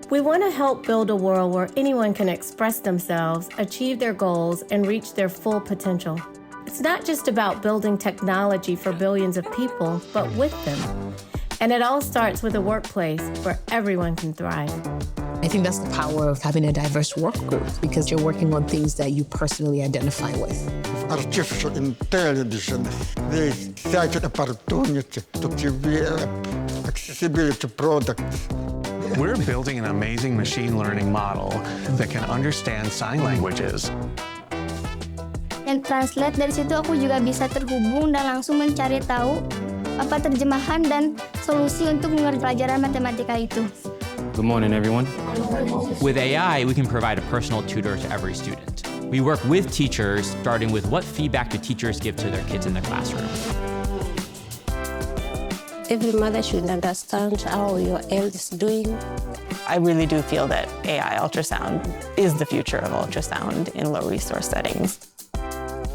We want to help build a world where anyone can express themselves, achieve their goals, and reach their full potential. It's not just about building technology for billions of people, but with them. And it all starts with a workplace where everyone can thrive. I think that's the power of having a diverse work group, because you're working on things that you personally identify with. Artificial intelligence, they cite an opportunity to develop accessibility products. We're building an amazing machine learning model that can understand sign languages. Dan translate, dari situ aku juga bisa terhubung dan langsung mencari tahu apa terjemahan dan solusi untuk mengerti pelajaran matematika itu. Good morning, everyone. With AI, we can provide a personal tutor to every student. We work with teachers, starting with what feedback do teachers give to their kids in the classroom. Every mother should understand how your child is doing. I really do feel that AI ultrasound is the future of ultrasound in low-resource settings.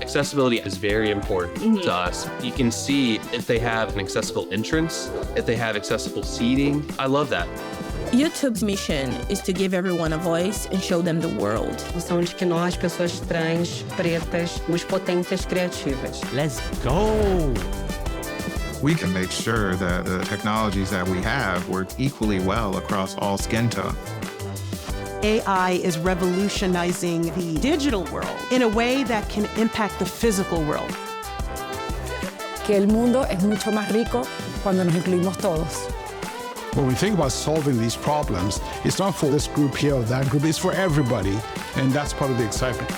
Accessibility is very important to us. You can see if they have an accessible entrance, if they have accessible seating. I love that. YouTube's mission is to give everyone a voice and show them the world. São de que nós, pessoas trans, pretas, somos potências criativas. Let's go! We can make sure that the technologies that we have work equally well across all skin tones. AI is revolutionizing the digital world in a way that can impact the physical world. Que el mundo es mucho más rico cuando nos incluimos todos. When we think about solving these problems, it's not for this group here or that group, it's for everybody, and that's part of the excitement.